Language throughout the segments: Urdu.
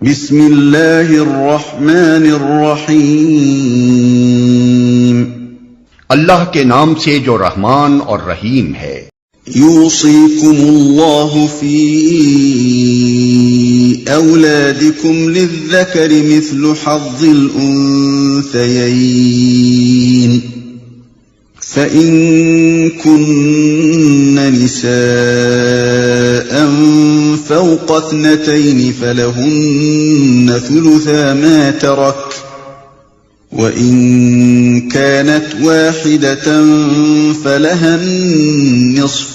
بسم اللہ الرحمن الرحیم، اللہ کے نام سے جو رحمان اور رحیم ہے۔ یوصیکم اللہ فی اولادکم للذکر مثل حظ الانثیین، فإن كن نساء فوق اثنتين فلهن ثلثا ما ترك، وإن كانت واحدة فلها النصف،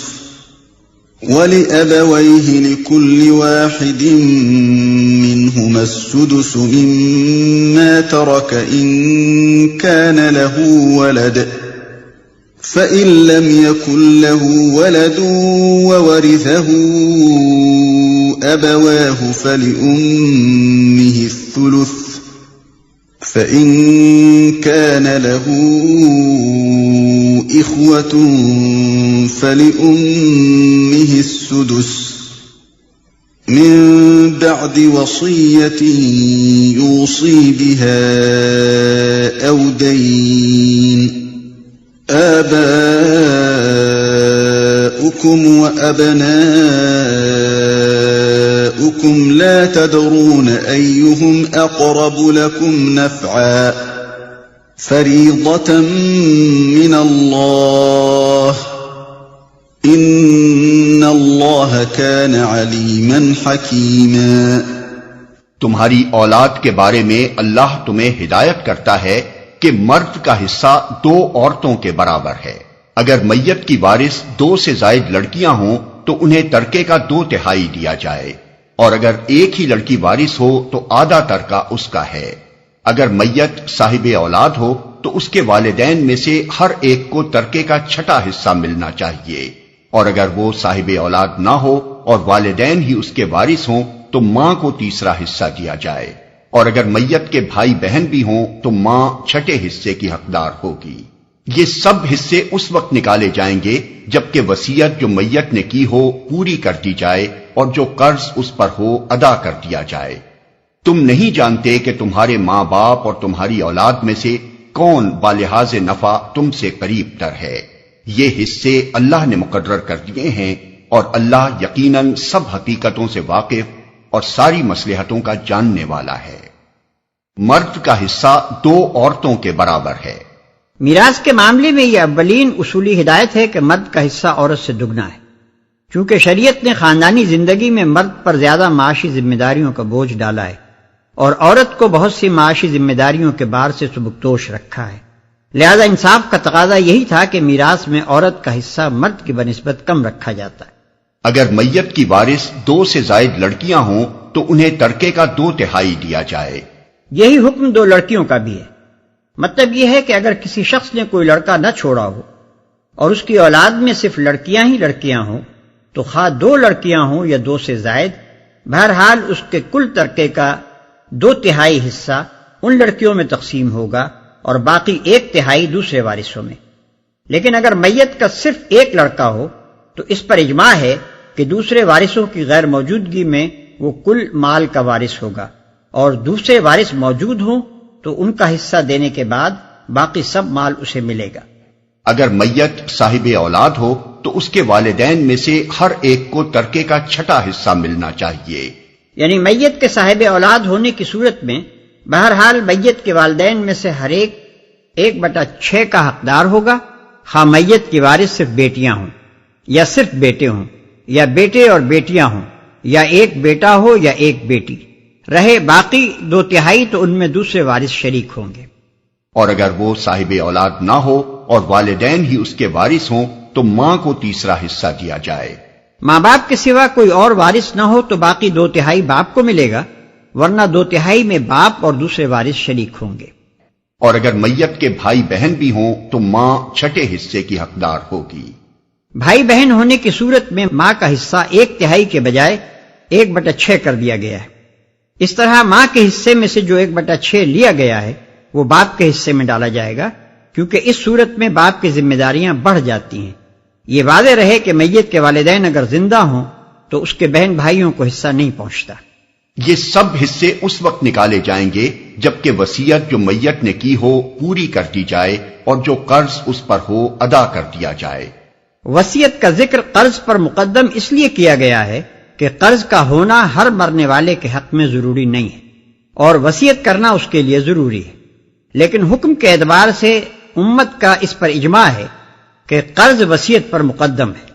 ولأبويه لكل واحد منهما السدس مما ترك إن كان له ولد، فإن لم يكن له ولد وورثه أبواه فلأمه الثلث، فإن كان له إخوة فلأمه السدس من بعد وصية يوصي بها أو دين، آباؤكم وأبناؤكم لا تدرون أيهم أقرب لكم نفعا، فريضة من الله، إن الله كان عليما حكيما۔ تمہاری اولاد کے بارے میں اللہ تمہیں ہدایت کرتا ہے کہ مرد کا حصہ 2 عورتوں کے برابر ہے۔ اگر میت کی وارث 2 سے زائد لڑکیاں ہوں تو انہیں ترکے کا 2/3 دیا جائے، اور اگر ایک ہی لڑکی وارث ہو تو آدھا ترکہ اس کا ہے۔ اگر میت صاحب اولاد ہو تو اس کے والدین میں سے ہر ایک کو ترکے کا 6واں حصہ ملنا چاہیے، اور اگر وہ صاحب اولاد نہ ہو اور والدین ہی اس کے وارث ہوں تو ماں کو 3واں حصہ دیا جائے، اور اگر میت کے بھائی بہن بھی ہوں تو ماں 6 حصے کی حقدار ہوگی۔ یہ سب حصے اس وقت نکالے جائیں گے جبکہ وصیت جو میت نے کی ہو پوری کر دی جائے اور جو قرض اس پر ہو ادا کر دیا جائے۔ تم نہیں جانتے کہ تمہارے ماں باپ اور تمہاری اولاد میں سے کون بالحاظ نفع تم سے قریب تر ہے۔ یہ حصے اللہ نے مقرر کر دیے ہیں، اور اللہ یقیناً سب حقیقتوں سے واقف اور ساری مصلحتوں کا جاننے والا ہے۔ مرد کا حصہ 2 عورتوں کے برابر ہے۔ میراث کے معاملے میں یہ اولین اصولی ہدایت ہے کہ مرد کا حصہ عورت سے دگنا ہے، چونکہ شریعت نے خاندانی زندگی میں مرد پر زیادہ معاشی ذمہ داریوں کا بوجھ ڈالا ہے، اور عورت کو بہت سی معاشی ذمہ داریوں کے بار سے سبکدوش رکھا ہے۔ لہذا انصاف کا تقاضا یہی تھا کہ میراث میں عورت کا حصہ مرد کی بنسبت کم رکھا جاتا ہے۔ اگر میت کی وارث 2 سے زائد لڑکیاں ہوں تو انہیں ترکے کا 2/3 دیا جائے۔ یہی حکم 2 لڑکیوں کا بھی ہے۔ مطلب یہ ہے کہ اگر کسی شخص نے کوئی لڑکا نہ چھوڑا ہو اور اس کی اولاد میں صرف لڑکیاں ہی لڑکیاں ہوں تو خواہ 2 لڑکیاں ہوں یا 2 سے زائد، بہرحال اس کے کل ترکے کا 2/3 حصہ ان لڑکیوں میں تقسیم ہوگا اور باقی 1/3 دوسرے وارثوں میں۔ لیکن اگر میت کا صرف 1 لڑکا ہو تو اس پر اجماع ہے کہ دوسرے وارثوں کی غیر موجودگی میں وہ کل مال کا وارث ہوگا، اور دوسرے وارث موجود ہوں تو ان کا حصہ دینے کے بعد باقی سب مال اسے ملے گا۔ اگر میت صاحب اولاد ہو تو اس کے والدین میں سے ہر ایک کو ترکے کا 6واں حصہ ملنا چاہیے۔ یعنی میت کے صاحب اولاد ہونے کی صورت میں بہرحال میت کے والدین میں سے ہر ایک 1/6 کا حقدار ہوگا، خواہ میت کی وارث صرف بیٹیاں ہوں یا صرف بیٹے ہوں، یا بیٹے اور بیٹیاں ہوں، یا 1 بیٹا ہو یا 1 بیٹی، رہے باقی 2/3 تو ان میں دوسرے وارث شریک ہوں گے۔ اور اگر وہ صاحب اولاد نہ ہو اور والدین ہی اس کے وارث ہوں تو ماں کو 3واں حصہ دیا جائے۔ ماں باپ کے سوا کوئی اور وارث نہ ہو تو باقی 2/3 باپ کو ملے گا، ورنہ 2/3 میں باپ اور دوسرے وارث شریک ہوں گے۔ اور اگر میت کے بھائی بہن بھی ہوں تو ماں 6 حصے کی حقدار ہوگی۔ بھائی بہن ہونے کی صورت میں ماں کا حصہ 1/3 کے بجائے 1/6 کر دیا گیا ہے۔ اس طرح ماں کے حصے میں سے جو 1/6 لیا گیا ہے وہ باپ کے حصے میں ڈالا جائے گا، کیونکہ اس صورت میں باپ کی ذمہ داریاں بڑھ جاتی ہیں۔ یہ واضح رہے کہ میت کے والدین اگر زندہ ہوں تو اس کے بہن بھائیوں کو حصہ نہیں پہنچتا۔ یہ سب حصے اس وقت نکالے جائیں گے جبکہ وصیت جو میت نے کی ہو پوری کر دی جائے اور جو قرض اس پر ہو ادا کر دیا جائے۔ وصیت کا ذکر قرض پر مقدم اس لیے کیا گیا ہے کہ قرض کا ہونا ہر مرنے والے کے حق میں ضروری نہیں ہے اور وصیت کرنا اس کے لیے ضروری ہے، لیکن حکم کے اعتبار سے امت کا اس پر اجماع ہے کہ قرض وصیت پر مقدم ہے،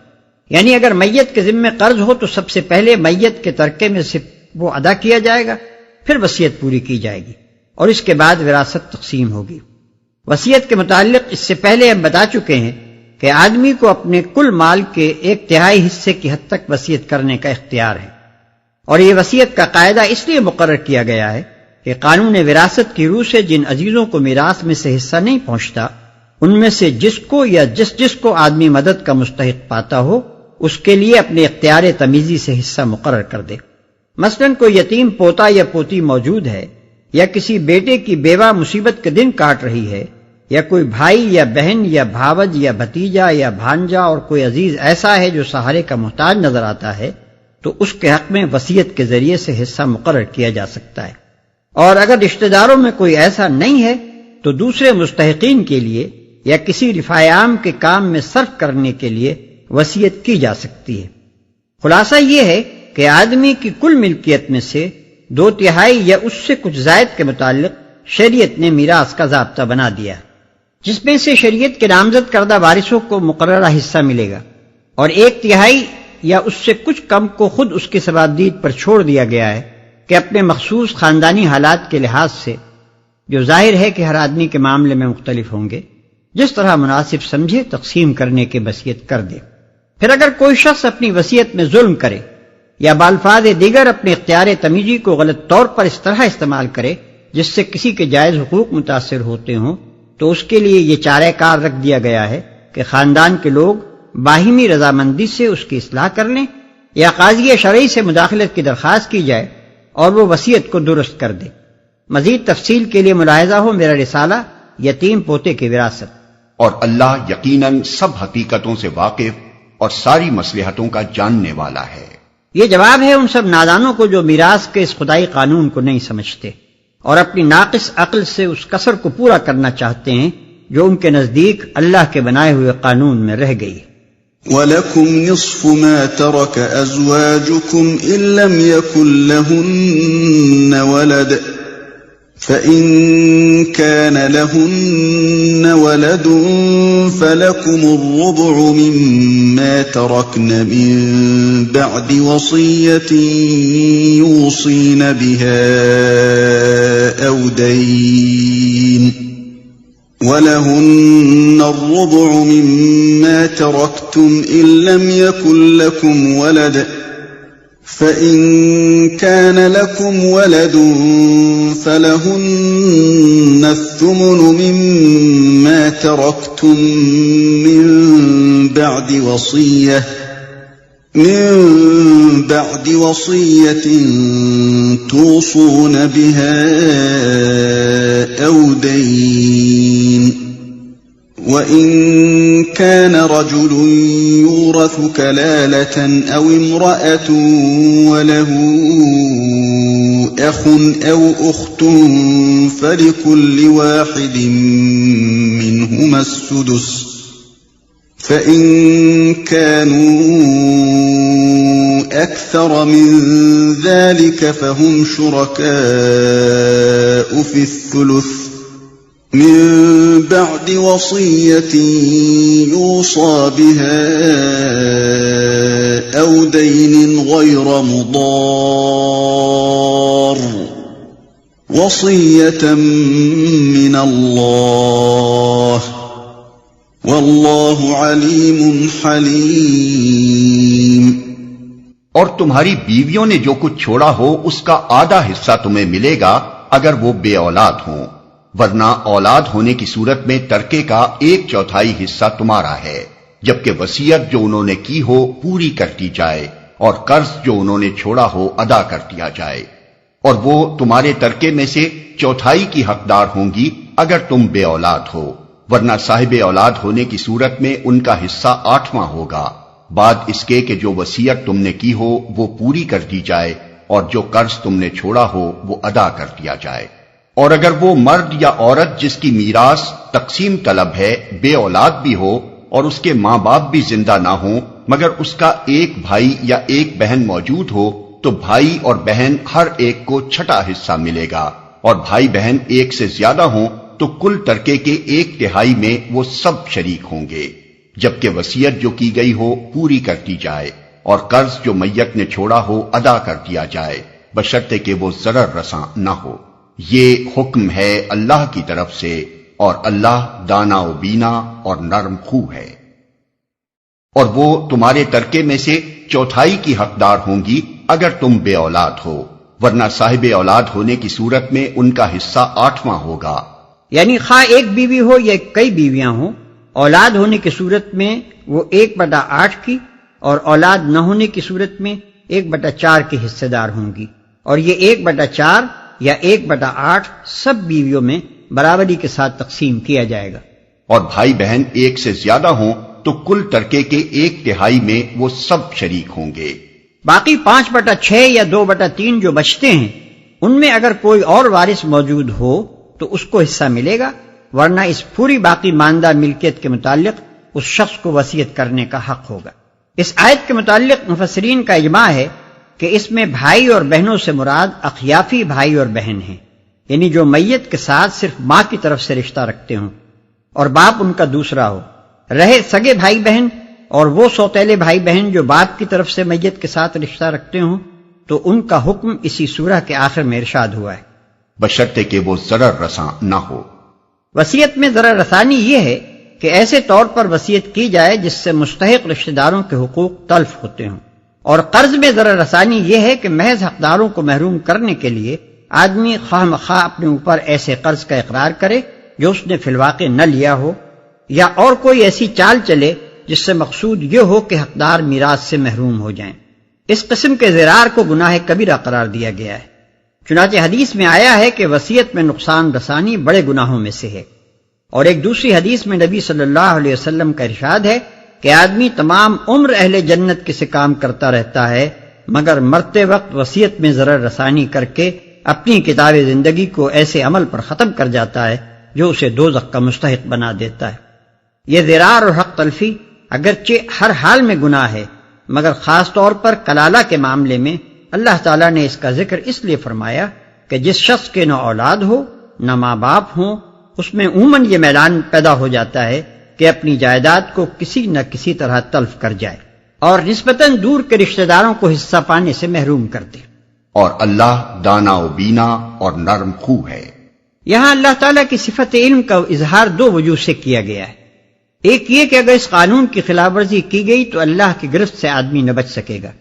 یعنی اگر میت کے ذمے قرض ہو تو سب سے پہلے میت کے ترکے میں سے وہ ادا کیا جائے گا، پھر وصیت پوری کی جائے گی اور اس کے بعد وراثت تقسیم ہوگی۔ وصیت کے متعلق اس سے پہلے ہم بتا چکے ہیں کہ آدمی کو اپنے کل مال کے 1/3 حصے کی حد تک وصیت کرنے کا اختیار ہے، اور یہ وصیت کا قاعدہ اس لیے مقرر کیا گیا ہے کہ قانون وراثت کی روح سے جن عزیزوں کو میراث میں سے حصہ نہیں پہنچتا، ان میں سے جس کو یا جس کو آدمی مدد کا مستحق پاتا ہو اس کے لیے اپنے اختیار تمیزی سے حصہ مقرر کر دے۔ مثلا کوئی یتیم پوتا یا پوتی موجود ہے، یا کسی بیٹے کی بیوہ مصیبت کے دن کاٹ رہی ہے، یا کوئی بھائی یا بہن یا بھاوج یا بھتیجا یا بھانجا اور کوئی عزیز ایسا ہے جو سہارے کا محتاج نظر آتا ہے، تو اس کے حق میں وصیت کے ذریعے سے حصہ مقرر کیا جا سکتا ہے، اور اگر رشتہ داروں میں کوئی ایسا نہیں ہے تو دوسرے مستحقین کے لیے یا کسی رفاع عام کے کام میں صرف کرنے کے لیے وصیت کی جا سکتی ہے۔ خلاصہ یہ ہے کہ آدمی کی کل ملکیت میں سے 2/3 یا اس سے کچھ زائد کے متعلق شریعت نے میراث کا ضابطہ بنا دیا ہے، جس میں سے شریعت کے نامزد کردہ وارثوں کو مقررہ حصہ ملے گا، اور 1/3 یا اس سے کچھ کم کو خود اس کے سبابدید پر چھوڑ دیا گیا ہے کہ اپنے مخصوص خاندانی حالات کے لحاظ سے، جو ظاہر ہے کہ ہر آدمی کے معاملے میں مختلف ہوں گے، جس طرح مناسب سمجھے تقسیم کرنے کی وصیت کر دے۔ پھر اگر کوئی شخص اپنی وصیت میں ظلم کرے یا بالفاظ دیگر اپنے اختیار تمیزی کو غلط طور پر اس طرح استعمال کرے جس سے کسی کے جائز حقوق متاثر ہوتے ہوں، تو اس کے لیے یہ چارہ کار رکھ دیا گیا ہے کہ خاندان کے لوگ باہمی رضامندی سے اس کی اصلاح کر لیں یا قاضی شرعی سے مداخلت کی درخواست کی جائے اور وہ وصیت کو درست کر دے۔ مزید تفصیل کے لیے ملاحظہ ہو میرا رسالہ یتیم پوتے کی وراثت۔ اور اللہ یقیناً سب حقیقتوں سے واقف اور ساری مصلحتوں کا جاننے والا ہے۔ یہ جواب ہے ان سب نادانوں کو جو میراث کے اس خدائی قانون کو نہیں سمجھتے اور اپنی ناقص عقل سے اس کسر کو پورا کرنا چاہتے ہیں جو ان کے نزدیک اللہ کے بنائے ہوئے قانون میں رہ گئی۔ وَلَكُمْ نِصْفُ مَا تَرَكَ أَزْوَاجُكُمْ إِن لَّمْ يَكُن لَّهُنَّ وَلَدٌ فَإِن كَانَ لَهُنَّ وَلَدٌ فَلَكُمُ الرُّبُعُ مِمَّا تَرَكْنَ مِن بَعْدِ وَصِيَّةٍ يُوصِينَ بِهَا أَوْ دَيْنٍ وَلَهُنَّ الرُّبُعُ مِمَّا تَرَكْتُمْ إِن لَّمْ يَكُن لَّكُمْ وَلَدٌ فَإِن كَانَ لَكُمْ وَلَدٌ فَلَهُنَّ الثُّمُنُ مِمَّا تَرَكْتُم من بعد وصية توصون بها أو دين وإن كان رجل يورث كلالة أو امرأة وله أخ أو أخت فلكل واحد منهما السدس فإن كانوا أكثر من ذلك فهم شركاء في الثلث من بعد وصية يوصى بها أو دين غير مضار وصية من الله واللہ علیم حلیم۔ اور تمہاری بیویوں نے جو کچھ چھوڑا ہو اس کا آدھا حصہ تمہیں ملے گا اگر وہ بے اولاد ہوں، ورنہ اولاد ہونے کی صورت میں ترکے کا 1/4 حصہ تمہارا ہے، جبکہ وصیت جو انہوں نے کی ہو پوری کر دی جائے اور قرض جو انہوں نے چھوڑا ہو ادا کر دیا جائے، اور وہ تمہارے ترکے میں سے 1/4 کی حقدار ہوں گی اگر تم بے اولاد ہو، ورنہ صاحب اولاد ہونے کی صورت میں ان کا حصہ 8واں ہوگا، بعد اس کے کہ جو وصیت تم نے کی ہو وہ پوری کر دی جائے اور جو قرض تم نے چھوڑا ہو وہ ادا کر دیا جائے۔ اور اگر وہ مرد یا عورت جس کی میراث تقسیم طلب ہے بے اولاد بھی ہو اور اس کے ماں باپ بھی زندہ نہ ہوں مگر اس کا ایک بھائی یا ایک بہن موجود ہو تو بھائی اور بہن ہر ایک کو چھٹا حصہ ملے گا، اور بھائی بہن ایک سے زیادہ ہوں تو کل ترکے کے 1/3 میں وہ سب شریک ہوں گے، جبکہ وصیت جو کی گئی ہو پوری کر دی جائے اور قرض جو میت نے چھوڑا ہو ادا کر دیا جائے، بشرطے کہ وہ ضرر رساں نہ ہو۔ یہ حکم ہے اللہ کی طرف سے، اور اللہ دانا و بینا اور نرم خو ہے۔ اور وہ تمہارے ترکے میں سے 1/4 کی حقدار ہوں گی اگر تم بے اولاد ہو، ورنہ صاحب اولاد ہونے کی صورت میں ان کا حصہ 8واں ہوگا۔ یعنی خواہ ایک بیوی ہو یا کئی بیویاں ہوں، اولاد ہونے کی صورت میں وہ 1/8 کی اور اولاد نہ ہونے کی صورت میں 1/4 کی حصے دار ہوں گی، اور یہ 1/4 یا 1/8 سب بیویوں میں برابری کے ساتھ تقسیم کیا جائے گا۔ اور بھائی بہن ایک سے زیادہ ہوں تو کل ترکے کے 1/3 میں وہ سب شریک ہوں گے۔ باقی 5/6 یا 2/3 جو بچتے ہیں ان میں اگر کوئی اور وارث موجود ہو تو اس کو حصہ ملے گا، ورنہ اس پوری باقی ماندہ ملکیت کے متعلق اس شخص کو وصیت کرنے کا حق ہوگا۔ اس آیت کے متعلق مفسرین کا اجماع ہے کہ اس میں بھائی اور بہنوں سے مراد اخیافی بھائی اور بہن ہیں، یعنی جو میت کے ساتھ صرف ماں کی طرف سے رشتہ رکھتے ہوں اور باپ ان کا دوسرا ہو۔ رہے سگے بھائی بہن اور وہ سوتیلے بھائی بہن جو باپ کی طرف سے میت کے ساتھ رشتہ رکھتے ہوں تو ان کا حکم اسی سورہ کے آخر میں ارشاد ہوا ہے، بشرطے کہ وہ ضرر رساں نہ ہو۔ وصیت میں ضرر رسانی یہ ہے کہ ایسے طور پر وصیت کی جائے جس سے مستحق رشتہ داروں کے حقوق تلف ہوتے ہوں، اور قرض میں ضرر رسانی یہ ہے کہ محض حقداروں کو محروم کرنے کے لیے آدمی خواہ مخواہ اپنے اوپر ایسے قرض کا اقرار کرے جو اس نے فی الواقع نہ لیا ہو، یا اور کوئی ایسی چال چلے جس سے مقصود یہ ہو کہ حقدار میراث سے محروم ہو جائیں۔ اس قسم کے زرار کو گناہ کبیرہ قرار دیا گیا ہے۔ چنانچہ حدیث میں آیا ہے کہ وصیت میں نقصان رسانی بڑے گناہوں میں سے ہے، اور ایک دوسری حدیث میں نبی صلی اللہ علیہ وسلم کا ارشاد ہے کہ آدمی تمام عمر اہل جنت کے سے کام کرتا رہتا ہے مگر مرتے وقت وصیت میں ضرر رسانی کر کے اپنی کتاب زندگی کو ایسے عمل پر ختم کر جاتا ہے جو اسے دوزخ کا مستحق بنا دیتا ہے۔ یہ زرار اور حق تلفی اگرچہ ہر حال میں گناہ ہے، مگر خاص طور پر کلالہ کے معاملے میں اللہ تعالیٰ نے اس کا ذکر اس لیے فرمایا کہ جس شخص کے نہ اولاد ہو نہ ماں باپ ہوں، اس میں عموماً یہ میدان پیدا ہو جاتا ہے کہ اپنی جائیداد کو کسی نہ کسی طرح تلف کر جائے اور نسبتاً دور کے رشتہ داروں کو حصہ پانے سے محروم کر دے۔ اور اللہ دانا و بینا اور نرم خو ہے۔ یہاں اللہ تعالیٰ کی صفت علم کا اظہار 2 وجوہ سے کیا گیا ہے۔ ایک یہ کہ اگر اس قانون کی خلاف ورزی کی گئی تو اللہ کی گرفت سے آدمی نہ بچ سکے گا۔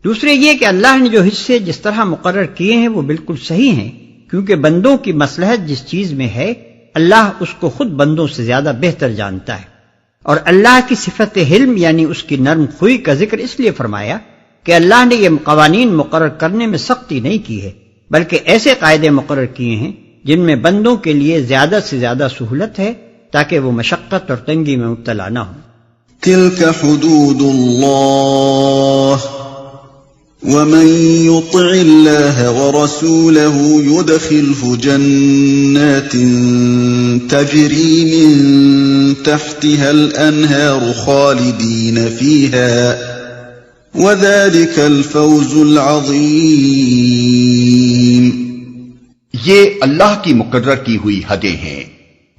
دوسرے یہ کہ اللہ نے جو حصے جس طرح مقرر کیے ہیں وہ بالکل صحیح ہیں، کیونکہ بندوں کی مصلحت جس چیز میں ہے اللہ اس کو خود بندوں سے زیادہ بہتر جانتا ہے۔ اور اللہ کی صفت حلم یعنی اس کی نرم خوئی کا ذکر اس لیے فرمایا کہ اللہ نے یہ قوانین مقرر کرنے میں سختی نہیں کی ہے، بلکہ ایسے قاعدے مقرر کیے ہیں جن میں بندوں کے لیے زیادہ سے زیادہ سہولت ہے تاکہ وہ مشقت اور تنگی میں مبتلا نہ ہوں۔ تلك حدود اللہ ومن يطع الله ورسوله يدخله جنات تجري من تحتها الأنهار خالدين فيها وذلك الفوز العظيم۔ یہ اللہ کی مقرر کی ہوئی حدیں ہیں۔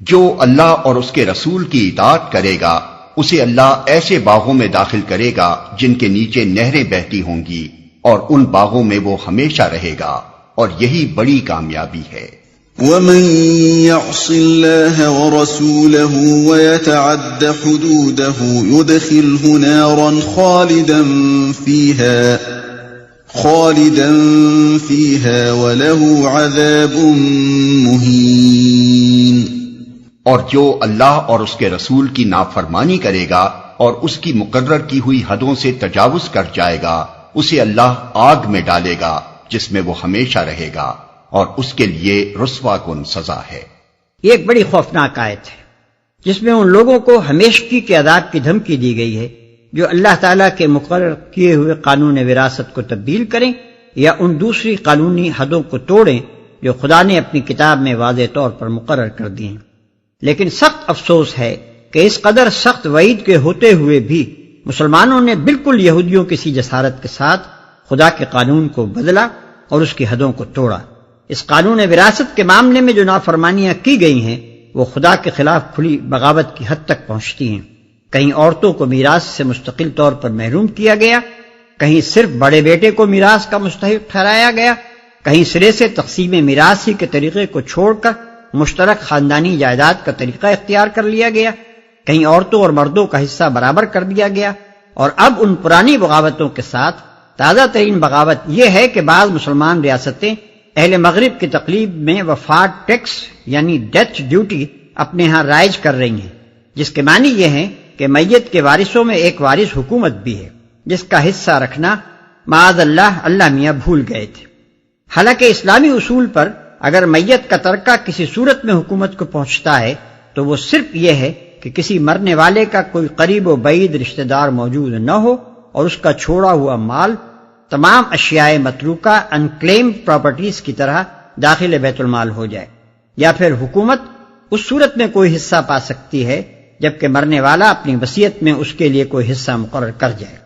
جو اللہ اور اس کے رسول کی اطاعت کرے گا اسے اللہ ایسے باغوں میں داخل کرے گا جن کے نیچے نہریں بہتی ہوں گی، اور ان باغوں میں وہ ہمیشہ رہے گا، اور یہی بڑی کامیابی ہے۔ ومن يعص الله ورسوله ويتعد حدوده يدخله نارا خالدا فيها وله عذاب مهين۔ اور جو اللہ اور اس کے رسول کی نافرمانی کرے گا اور اس کی مقرر کی ہوئی حدوں سے تجاوز کر جائے گا اسے اللہ آگ میں ڈالے گا جس میں وہ ہمیشہ رہے گا، اور اس کے لیے رسوا کن سزا ہے۔ یہ ایک بڑی خوفناک آیت ہے جس میں ان لوگوں کو ہمیشگی کے عذاب کی دھمکی دی گئی ہے جو اللہ تعالیٰ کے مقرر کیے ہوئے قانون وراثت کو تبدیل کریں یا ان دوسری قانونی حدوں کو توڑیں جو خدا نے اپنی کتاب میں واضح طور پر مقرر کر دی ہیں۔ لیکن سخت افسوس ہے کہ اس قدر سخت وعید کے ہوتے ہوئے بھی مسلمانوں نے بالکل یہودیوں کی سی جسارت کے ساتھ خدا کے قانون کو بدلا اور اس کی حدوں کو توڑا۔ اس قانون وراثت کے معاملے میں جو نافرمانیاں کی گئی ہیں وہ خدا کے خلاف کھلی بغاوت کی حد تک پہنچتی ہیں۔ کہیں عورتوں کو میراث سے مستقل طور پر محروم کیا گیا، کہیں صرف بڑے بیٹے کو میراث کا مستحق ٹھہرایا گیا، کہیں سرے سے تقسیم میراث ہی کے طریقے کو چھوڑ کر مشترک خاندانی جائیداد کا طریقہ اختیار کر لیا گیا، کہیں عورتوں اور مردوں کا حصہ برابر کر دیا گیا، اور اب ان پرانی بغاوتوں کے ساتھ تازہ ترین بغاوت یہ ہے کہ بعض مسلمان ریاستیں اہل مغرب کی تقلیب میں وفات ٹیکس یعنی ڈیتھ ڈیوٹی اپنے ہاں رائج کر رہی ہیں، جس کے معنی یہ ہے کہ میت کے وارثوں میں ایک وارث حکومت بھی ہے جس کا حصہ رکھنا معاذ اللہ میاں بھول گئے تھے۔ حالانکہ اسلامی اصول پر اگر میت کا ترکہ کسی صورت میں حکومت کو پہنچتا ہے تو وہ صرف یہ ہے کہ کسی مرنے والے کا کوئی قریب و بعید رشتہ دار موجود نہ ہو اور اس کا چھوڑا ہوا مال تمام اشیاء متروکہ انکلیمڈ پراپرٹیز کی طرح داخل بیت المال ہو جائے، یا پھر حکومت اس صورت میں کوئی حصہ پا سکتی ہے جبکہ مرنے والا اپنی وصیت میں اس کے لیے کوئی حصہ مقرر کر جائے۔